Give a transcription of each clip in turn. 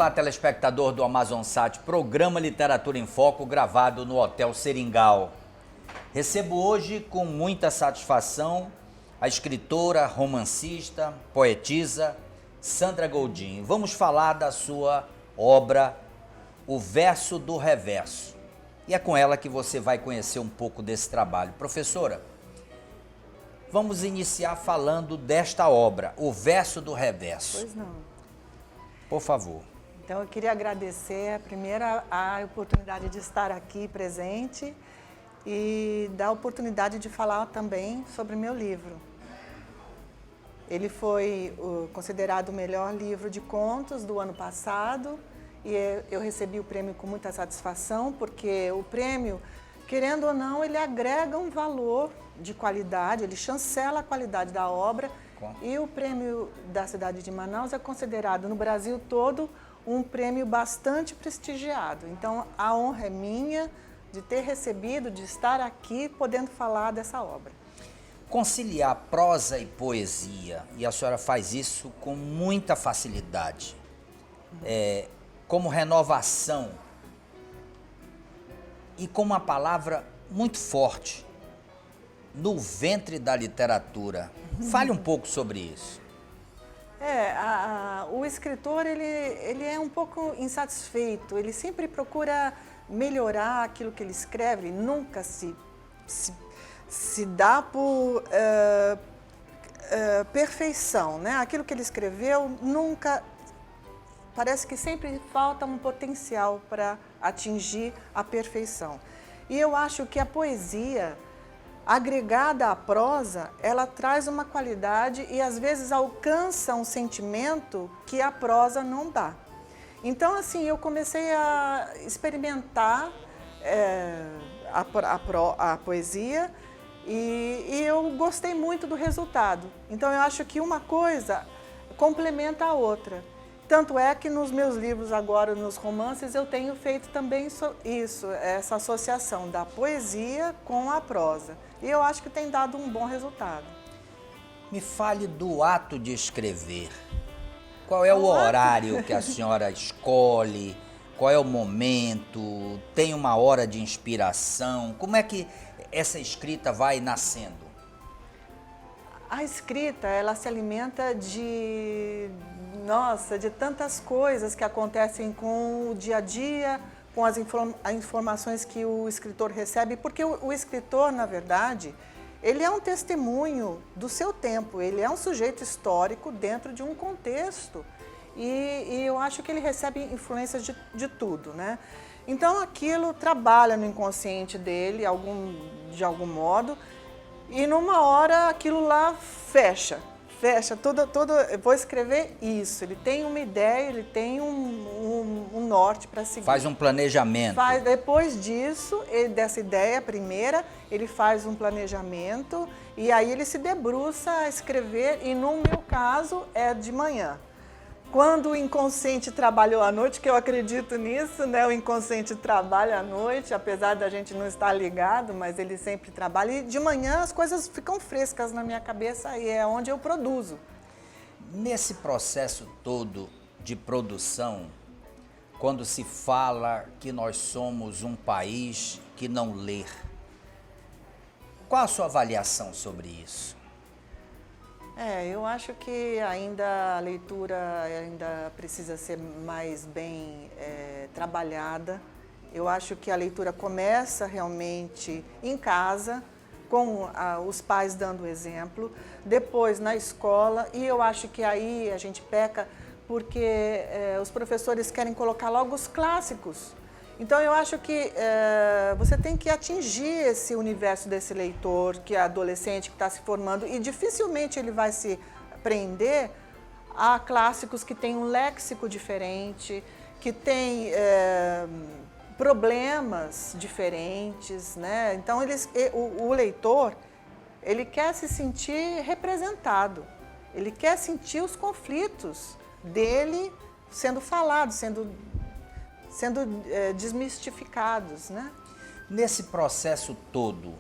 Olá, telespectador do AmazonSat, programa Literatura em Foco, gravado no Hotel Seringal. Recebo hoje, com muita satisfação, a escritora, romancista, poetisa Sandra Goldin. Vamos falar da sua obra, O Verso do Reverso. E é com ela que você vai conhecer um pouco desse trabalho. Professora, vamos iniciar falando desta obra, O Verso do Reverso. Pois não. Por favor. Então, eu queria agradecer, primeiro, a oportunidade de estar aqui presente e da oportunidade de falar também sobre meu livro. Ele foi considerado o melhor livro de contos do ano passado e eu recebi o prêmio com muita satisfação, porque o prêmio, querendo ou não, ele agrega um valor de qualidade, ele chancela a qualidade da obra. E o prêmio da cidade de Manaus é considerado no Brasil todo um prêmio bastante prestigiado. Então, a honra é minha de ter recebido, de estar aqui podendo falar dessa obra. Conciliar prosa e poesia, e a senhora faz isso com muita facilidade, como renovação e com uma palavra muito forte, no ventre da literatura. Fale um pouco sobre isso. O escritor, ele é um pouco insatisfeito, ele sempre procura melhorar aquilo que ele escreve, ele nunca se dá por perfeição, né? Aquilo que ele escreveu nunca, parece que sempre falta um potencial para atingir a perfeição. E eu acho que a poesia, agregada à prosa, ela traz uma qualidade e às vezes alcança um sentimento que a prosa não dá. Então, assim, eu comecei a experimentar a poesia e eu gostei muito do resultado. Então, eu acho que uma coisa complementa a outra. Tanto é que nos meus livros agora, nos romances, eu tenho feito também isso, essa associação da poesia com a prosa. E eu acho que tem dado um bom resultado. Me fale do ato de escrever. Qual é o horário que a senhora escolhe? Qual é o momento? Tem uma hora de inspiração? Como é que essa escrita vai nascendo? A escrita, ela se alimenta de tantas coisas que acontecem com o dia a dia, com as informações que o escritor recebe, porque o escritor, na verdade, ele é um testemunho do seu tempo, ele é um sujeito histórico dentro de um contexto e eu acho que ele recebe influências de tudo, né? Então aquilo trabalha no inconsciente dele de algum modo e numa hora aquilo lá fecha todo, eu vou escrever isso, ele tem uma ideia, ele tem um norte para seguir. Faz um planejamento. Depois disso, dessa ideia primeira, ele faz um planejamento e aí ele se debruça a escrever e no meu caso é de manhã. Quando o inconsciente trabalhou à noite, que eu acredito nisso, né? O inconsciente trabalha à noite, apesar da gente não estar ligado, mas ele sempre trabalha. E de manhã as coisas ficam frescas na minha cabeça e é onde eu produzo. Nesse processo todo de produção, quando se fala que nós somos um país que não lê, qual a sua avaliação sobre isso? Eu acho que ainda a leitura ainda precisa ser mais bem trabalhada. Eu acho que a leitura começa realmente em casa, com os pais dando exemplo, depois na escola, e eu acho que aí a gente peca porque os professores querem colocar logo os clássicos. Então, eu acho que você tem que atingir esse universo desse leitor, que é adolescente, que está se formando, e dificilmente ele vai se prender a clássicos que têm um léxico diferente, que têm problemas diferentes, né? Então, o leitor, ele quer se sentir representado, ele quer sentir os conflitos dele sendo falados, sendo desmistificados, né? Nesse processo todo,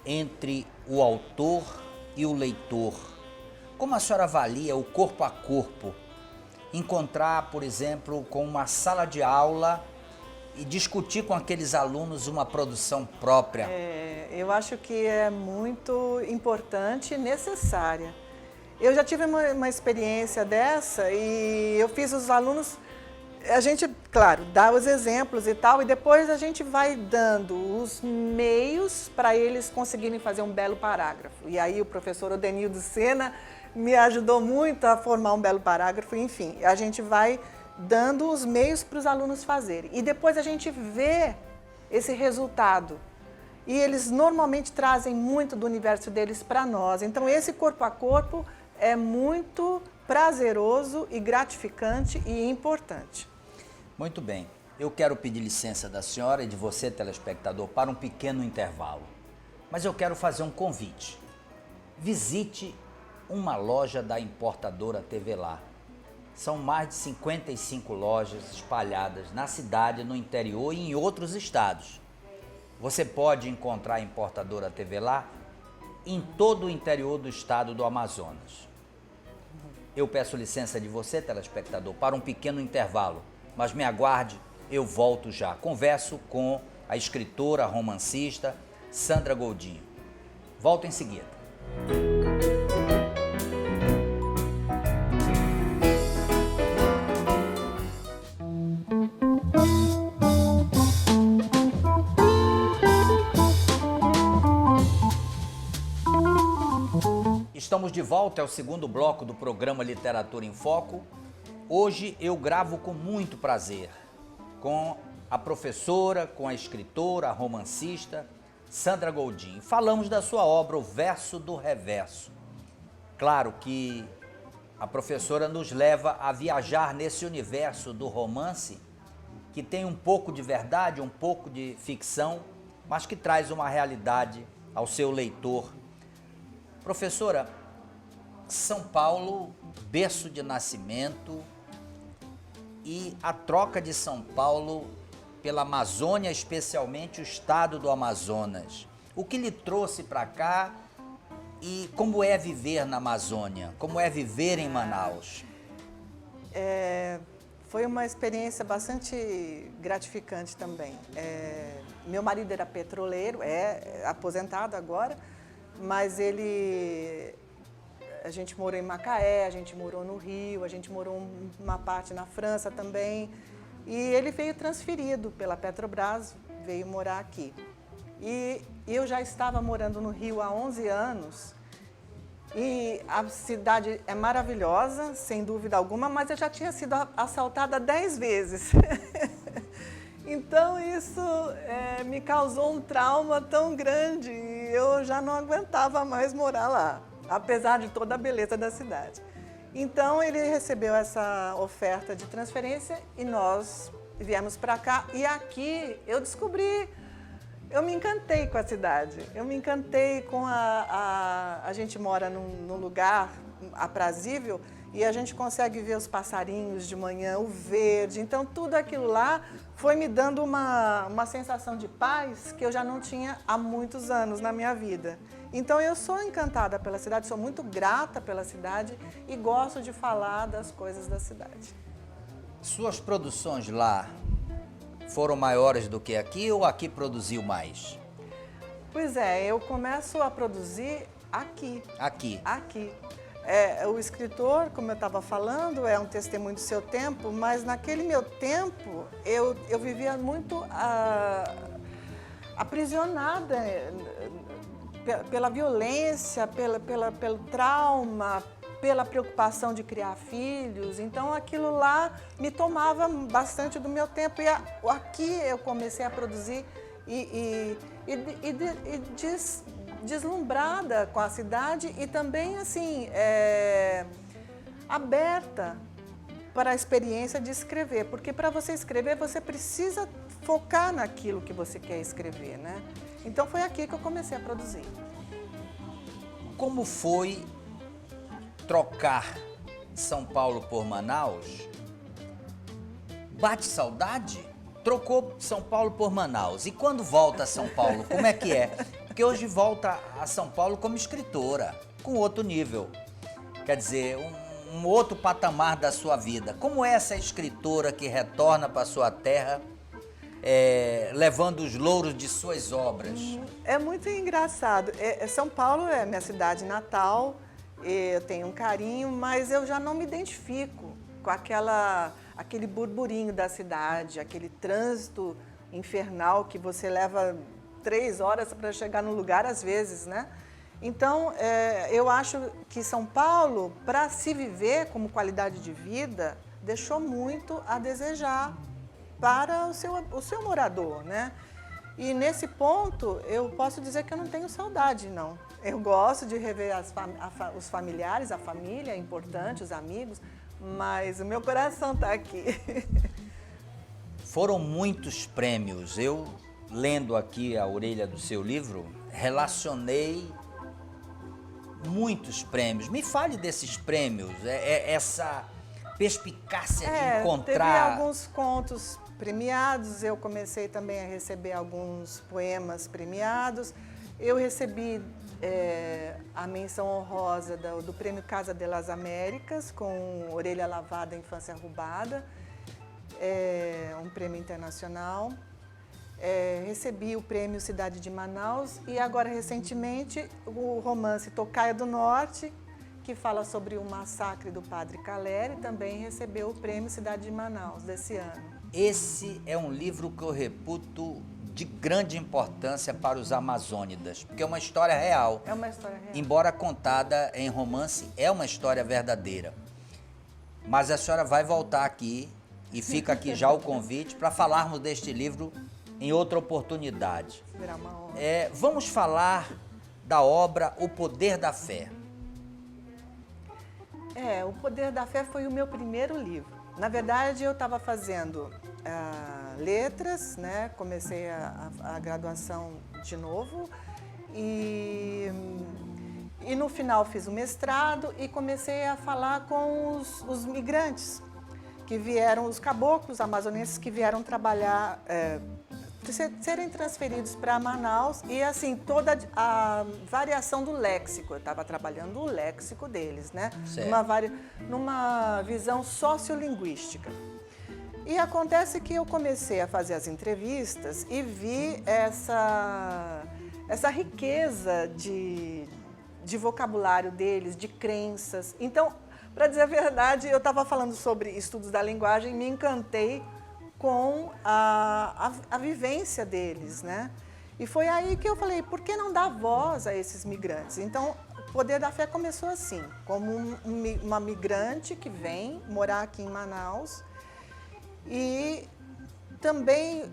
entre o autor e o leitor, como a senhora avalia o corpo a corpo encontrar, por exemplo, com uma sala de aula e discutir com aqueles alunos uma produção própria? Eu acho que é muito importante e necessária. Eu já tive uma experiência dessa e eu fiz os alunos, a gente, claro, dá os exemplos e tal, e depois a gente vai dando os meios para eles conseguirem fazer um belo parágrafo. E aí o professor Odenildo Sena me ajudou muito a formar um belo parágrafo, enfim, a gente vai dando os meios para os alunos fazerem. E depois a gente vê esse resultado. E eles normalmente trazem muito do universo deles para nós. Então esse corpo a corpo é muito prazeroso e gratificante e importante. Muito bem. Eu quero pedir licença da senhora e de você, telespectador, para um pequeno intervalo. Mas eu quero fazer um convite. Visite uma loja da importadora Tevelar. São mais de 55 lojas espalhadas na cidade, no interior e em outros estados. Você pode encontrar a importadora Tevelar em todo o interior do estado do Amazonas. Eu peço licença de você, telespectador, para um pequeno intervalo, mas me aguarde, eu volto já. Converso com a escritora, romancista Sandra Goldinho. Volto em seguida. Estamos de volta ao segundo bloco do programa Literatura em Foco. Hoje eu gravo com muito prazer com a professora, com a escritora, a romancista Sandra Goldinho. Falamos da sua obra O Verso do Reverso. Claro que a professora nos leva a viajar nesse universo do romance que tem um pouco de verdade, um pouco de ficção, mas que traz uma realidade ao seu leitor. Professora, São Paulo, berço de nascimento, e a troca de São Paulo pela Amazônia, especialmente o estado do Amazonas. O que lhe trouxe para cá e como é viver na Amazônia? Como é viver em Manaus? Foi uma experiência bastante gratificante também. Meu marido era petroleiro, é aposentado agora, mas a gente morou em Macaé, a gente morou no Rio, a gente morou uma parte na França também. E ele veio transferido pela Petrobras, veio morar aqui. E eu já estava morando no Rio há 11 anos. E a cidade é maravilhosa, sem dúvida alguma, mas eu já tinha sido assaltada 10 vezes. Então isso me causou um trauma tão grande e eu já não aguentava mais morar lá, apesar de toda a beleza da cidade. Então ele recebeu essa oferta de transferência e nós viemos para cá. E aqui eu me encantei com a cidade, eu me encantei com a gente mora num lugar aprazível e a gente consegue ver os passarinhos de manhã, o verde, então tudo aquilo lá foi me dando uma sensação de paz que eu já não tinha há muitos anos na minha vida. Então eu sou encantada pela cidade, sou muito grata pela cidade e gosto de falar das coisas da cidade. Suas produções lá foram maiores do que aqui ou aqui produziu mais? Pois é, eu começo a produzir aqui. Aqui. Aqui. O escritor, como eu estava falando, é um testemunho do seu tempo, mas naquele meu tempo eu vivia muito aprisionada pela violência, pelo trauma, pela preocupação de criar filhos. Então aquilo lá me tomava bastante do meu tempo. E aqui eu comecei a produzir deslumbrada com a cidade e também assim aberta para a experiência de escrever, porque para você escrever você precisa focar naquilo que você quer escrever, né? Então foi aqui que eu comecei a produzir. Como foi trocar São Paulo por Manaus? Bate saudade? Trocou São Paulo por Manaus. E quando volta a São Paulo, como é que é? Porque hoje volta a São Paulo como escritora, com outro nível. Quer dizer, um outro patamar da sua vida. Como é essa escritora que retorna para sua terra, levando os louros de suas obras? É muito engraçado. São Paulo é minha cidade natal, eu tenho um carinho, mas eu já não me identifico com aquele burburinho da cidade, aquele trânsito infernal que você leva 3 horas para chegar no lugar às vezes, né? Então, eu acho que São Paulo, para se viver como qualidade de vida, deixou muito a desejar para o seu morador, né? E nesse ponto, eu posso dizer que eu não tenho saudade, não. Eu gosto de rever os familiares, a família, é importante, os amigos, mas o meu coração está aqui. Foram muitos prêmios. Eu, lendo aqui a orelha do seu livro, relacionei muitos prêmios. Me fale desses prêmios, essa perspicácia de encontrar... Teve alguns contos premiados, eu comecei também a receber alguns poemas premiados. Eu recebi a menção honrosa do Prêmio Casa de las Américas, com Orelha Lavada, Infância Roubada, um prêmio internacional. Recebi o prêmio Cidade de Manaus e agora, recentemente, o romance Tocaia do Norte, que fala sobre o massacre do Padre Caleri, também recebeu o prêmio Cidade de Manaus desse ano. Esse é um livro que eu reputo de grande importância para os amazônidas, porque é uma história real. É uma história real. Embora contada em romance, é uma história verdadeira. Mas a senhora vai voltar aqui, e fica aqui já o convite, para falarmos deste livro em outra oportunidade. Será uma honra. Vamos falar da obra O Poder da Fé. O Poder da Fé foi o meu primeiro livro. Na verdade, eu estava fazendo letras, né? Comecei a graduação de novo e no final fiz o mestrado e comecei a falar com os migrantes que vieram, os caboclos amazonenses que vieram trabalhar, serem transferidos para Manaus e assim, toda a variação do léxico, eu estava trabalhando o léxico deles, né? Numa visão sociolinguística. E acontece que eu comecei a fazer as entrevistas e vi essa riqueza de vocabulário deles, de crenças. Então, para dizer a verdade, eu estava falando sobre estudos da linguagem e me encantei com a vivência deles, né? E foi aí que eu falei, por que não dar voz a esses migrantes? Então, o Poder da Fé começou assim, como uma migrante que vem morar aqui em Manaus e também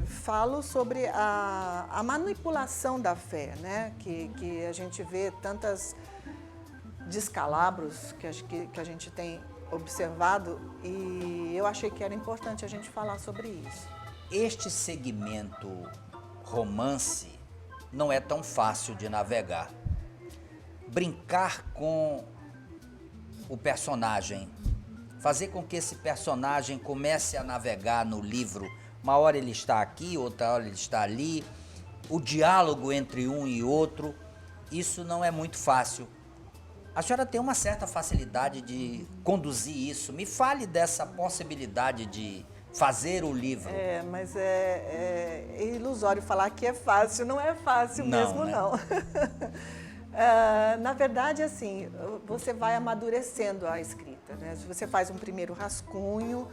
falo sobre a manipulação da fé, né? Que a gente vê tantas descalabros que a gente tem observado e eu achei que era importante a gente falar sobre isso. Este segmento romance não é tão fácil de navegar. Brincar com o personagem, fazer com que esse personagem comece a navegar no livro, uma hora ele está aqui, outra hora ele está ali, o diálogo entre um e outro, isso não é muito fácil. A senhora tem uma certa facilidade de conduzir isso. Me fale dessa possibilidade de fazer o livro. Mas é ilusório falar que é fácil. Não é fácil mesmo, né? não. Na verdade, assim, você vai amadurecendo a escrita, né? Você faz um primeiro rascunho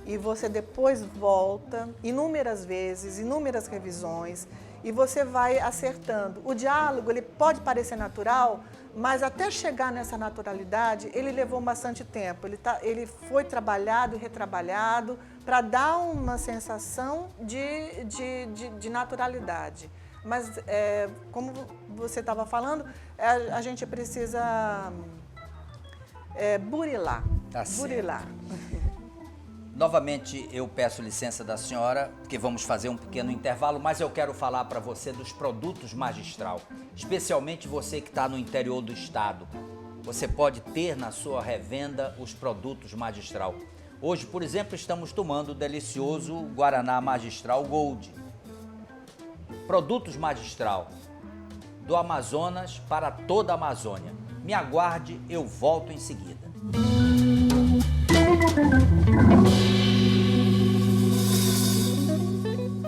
e você depois volta inúmeras vezes, inúmeras revisões, e você vai acertando. O diálogo, ele pode parecer natural, mas até chegar nessa naturalidade, ele levou bastante tempo. Ele foi trabalhado e retrabalhado para dar uma sensação de naturalidade. Mas, como você estava falando, a gente precisa burilar. Tá certo. Burilar. Novamente, eu peço licença da senhora, porque vamos fazer um pequeno intervalo, mas eu quero falar para você dos produtos Magistral, especialmente você que está no interior do estado. Você pode ter na sua revenda os produtos Magistral. Hoje, por exemplo, estamos tomando o delicioso Guaraná Magistral Gold. Produtos Magistral, do Amazonas para toda a Amazônia. Me aguarde, eu volto em seguida.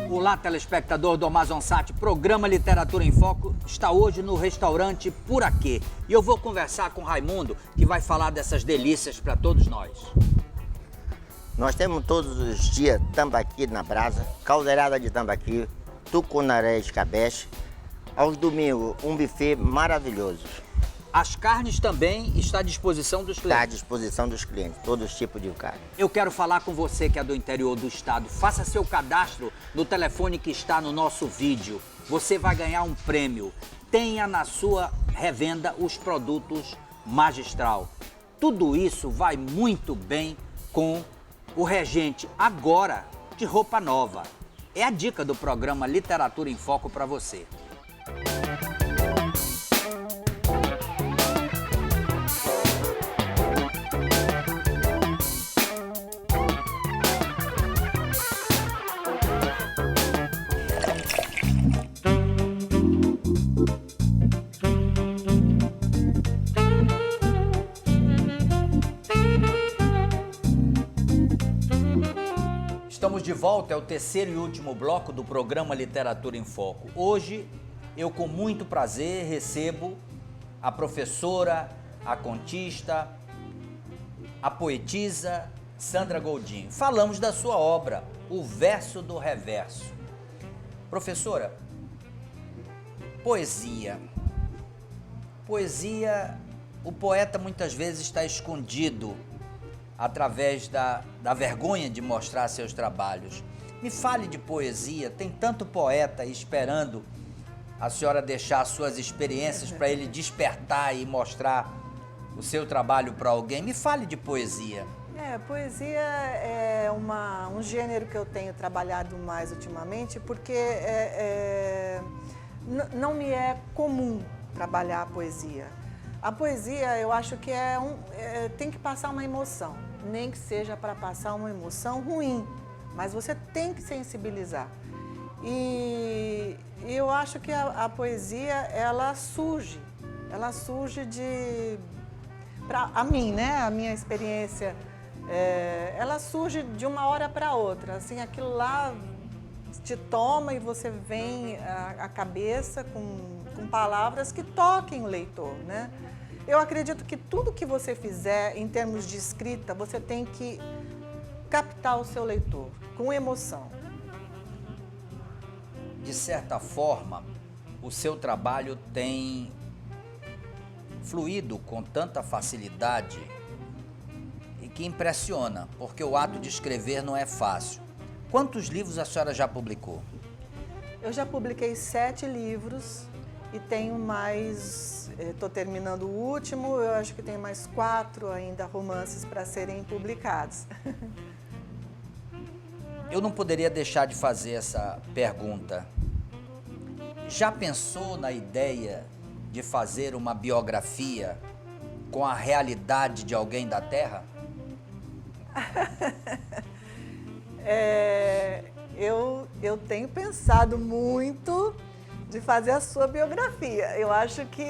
Olá, telespectador do Amazonsat, programa Literatura em Foco está hoje no restaurante Por Aqui. E eu vou conversar com Raimundo, que vai falar dessas delícias para todos nós. Nós temos todos os dias tambaqui na brasa, caldeirada de tambaqui, tucunaré escabeche. Aos domingos, um buffet maravilhoso. As carnes também estão à disposição dos clientes? Está à disposição dos clientes, todos os tipos de carne. Eu quero falar com você que é do interior do estado. Faça seu cadastro no telefone que está no nosso vídeo. Você vai ganhar um prêmio. Tenha na sua revenda os produtos Magistral. Tudo isso vai muito bem com o regente agora de roupa nova. É a dica do programa Literatura em Foco para você. Estamos de volta, é o terceiro e último bloco do programa Literatura em Foco. Hoje, eu com muito prazer recebo a professora, a contista, a poetisa Sandra Goldin. Falamos da sua obra, O Verso do Reverso. Professora, poesia. Poesia, o poeta muitas vezes está escondido através da vergonha de mostrar seus trabalhos. Me fale de poesia, tem tanto poeta esperando a senhora deixar suas experiências para ele despertar e mostrar o seu trabalho para alguém. Me fale de poesia. Poesia é um gênero que eu tenho trabalhado mais ultimamente, porque não me é comum trabalhar a poesia. A poesia, eu acho que tem que passar uma emoção, nem que seja para passar uma emoção ruim, mas você tem que sensibilizar. E eu acho que a poesia, ela surge a mim, né, a minha experiência, ela surge de uma hora para outra, assim, aquilo lá te toma e você vem à cabeça com palavras que toquem o leitor, né? Eu acredito que tudo que você fizer em termos de escrita, você tem que captar o seu leitor com emoção. De certa forma, o seu trabalho tem fluído com tanta facilidade e que impressiona, porque o ato de escrever não é fácil. Quantos livros a senhora já publicou? Eu já publiquei 7 livros e tenho mais, estou terminando o último, eu acho que tenho mais 4 ainda romances para serem publicados. Eu não poderia deixar de fazer essa pergunta. Já pensou na ideia de fazer uma biografia com a realidade de alguém da Terra? Eu tenho pensado muito de fazer a sua biografia. Eu acho que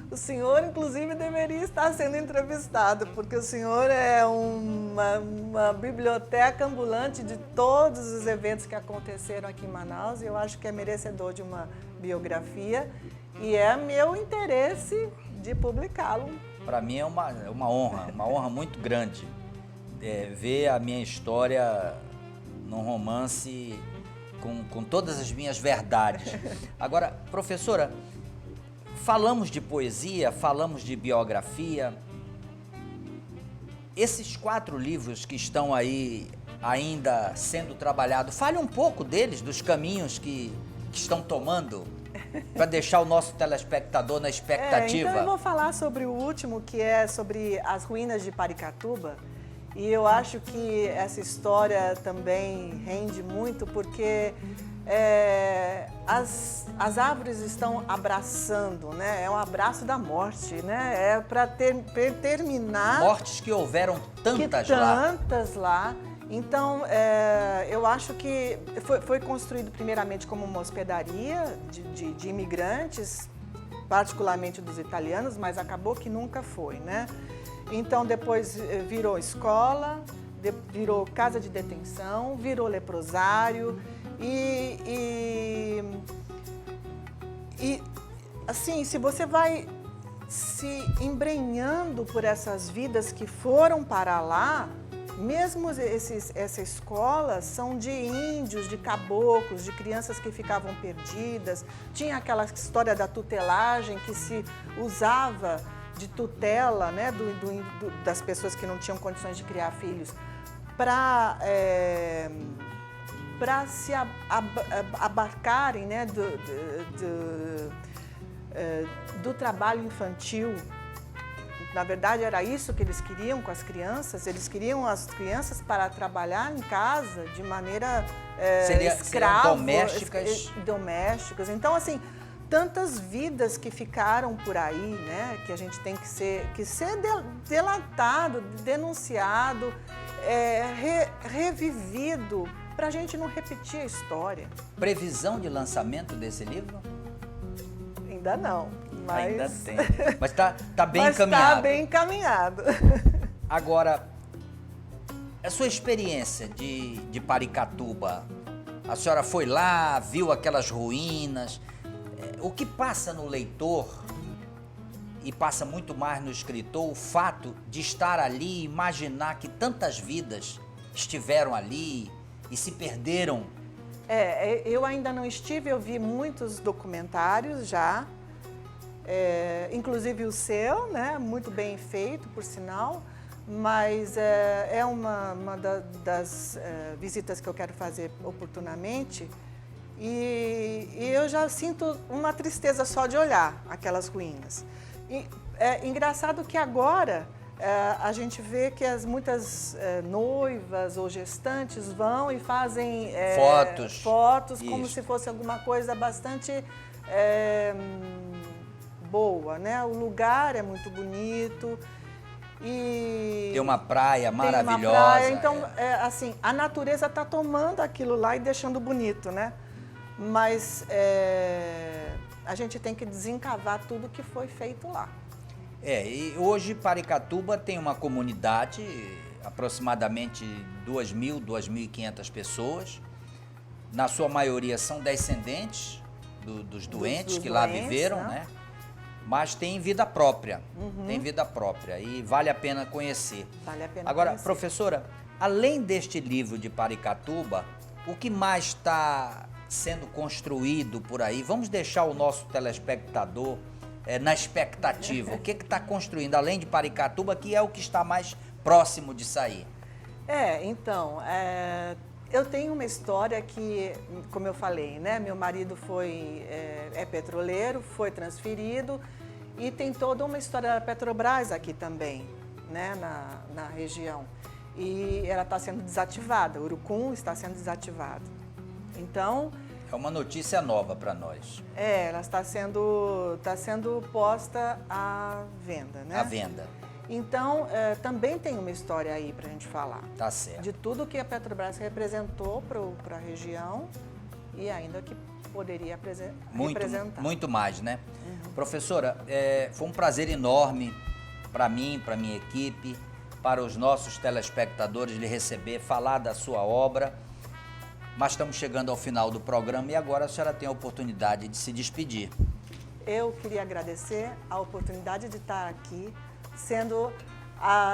o senhor, inclusive, deveria estar sendo entrevistado, porque o senhor é uma biblioteca ambulante de todos os eventos que aconteceram aqui em Manaus, e eu acho que é merecedor de uma biografia, e é meu interesse de publicá-lo. Para mim é uma honra muito grande ver a minha história num romance com todas as minhas verdades. Agora, professora, falamos de poesia, falamos de biografia. Esses 4 livros que estão aí ainda sendo trabalhados, fale um pouco deles, dos caminhos que estão tomando, para deixar o nosso telespectador na expectativa. Então eu vou falar sobre o último, que é sobre as ruínas de Paricatuba. E eu acho que essa história também rende muito, porque as árvores estão abraçando, né? É um abraço da morte, né? É para terminar... Mortes que houveram tantas lá. Então, eu acho que foi construído primeiramente como uma hospedaria de imigrantes, particularmente dos italianos, mas acabou que nunca foi, né? Então depois virou escola, virou casa de detenção, virou leprosário e assim, se você vai se embrenhando por essas vidas que foram para lá, mesmo essa escola são de índios, de caboclos, de crianças que ficavam perdidas. Tinha aquela história da tutelagem que se usava de tutela, né, das pessoas que não tinham condições de criar filhos, para se abarcarem, né, do trabalho infantil. Na verdade, era isso que eles queriam com as crianças. Eles queriam as crianças para trabalhar em casa de maneira escrava, domésticas. Então, assim, tantas vidas que ficaram por aí, né? Que a gente tem que ser delatado, denunciado, revivido, para a gente não repetir a história. Previsão de lançamento desse livro? Ainda não. Mas... Ainda tem. Mas tá bem mas encaminhado. Está bem encaminhado. Agora, a sua experiência de Paricatuba, a senhora foi lá, viu aquelas ruínas, o que passa no leitor e passa muito mais no escritor, o fato de estar ali e imaginar que tantas vidas estiveram ali e se perderam? Eu ainda não estive, eu vi muitos documentários já, inclusive o seu, né? Muito bem feito, por sinal, mas é uma das visitas que eu quero fazer oportunamente e eu já sinto uma tristeza só de olhar aquelas ruínas. E é engraçado que agora a gente vê que muitas noivas ou gestantes vão e fazem fotos como se fosse alguma coisa bastante boa, né? O lugar é muito bonito e tem uma praia maravilhosa. Tem uma praia, então, assim, a natureza está tomando aquilo lá e deixando bonito, né? Mas a gente tem que desencavar tudo que foi feito lá. E hoje Paricatuba tem uma comunidade, aproximadamente 2.000, 2.500 pessoas. Na sua maioria são descendentes dos doentes que lá viveram, né? Mas tem vida própria, tem vida própria e vale a pena conhecer. Vale a pena Agora, conhecer. Professora, além deste livro de Paricatuba, o que mais está sendo construído por aí? Vamos deixar o nosso telespectador na expectativa. O que está construindo, além de Paricatuba, que é o que está mais próximo de sair? Então, eu tenho uma história que, como eu falei, né? Meu marido é petroleiro, foi transferido e tem toda uma história da Petrobras aqui também, né? Na região. E ela está sendo desativada, Urucum está sendo desativado. Então... É uma notícia nova para nós. Ela está sendo posta à venda, né? À venda. Então, também tem uma história aí para a gente falar. Tá certo. De tudo que a Petrobras representou para a região e ainda que poderia representar. Muito mais, né? Professora, foi um prazer enorme para mim, para minha equipe, para os nossos telespectadores lhe receber, falar da sua obra. Mas estamos chegando ao final do programa e agora a senhora tem a oportunidade de se despedir. Eu queria agradecer a oportunidade de estar aqui, sendo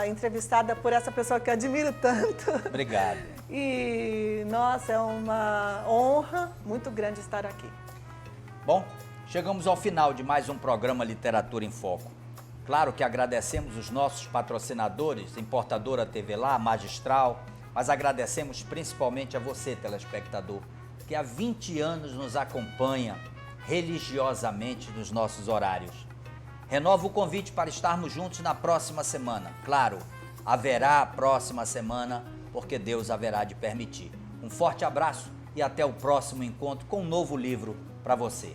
entrevistada por essa pessoa que eu admiro tanto. Obrigado. E, nossa, é uma honra muito grande estar aqui. Bom, chegamos ao final de mais um programa Literatura em Foco. Claro que agradecemos os nossos patrocinadores, Importadora TV Lá, Magistral, mas agradecemos principalmente a você, telespectador, que há 20 anos nos acompanha religiosamente nos nossos horários. Renovo o convite para estarmos juntos na próxima semana. Claro, haverá próxima semana, porque Deus haverá de permitir. Um forte abraço e até o próximo encontro com um novo livro para você.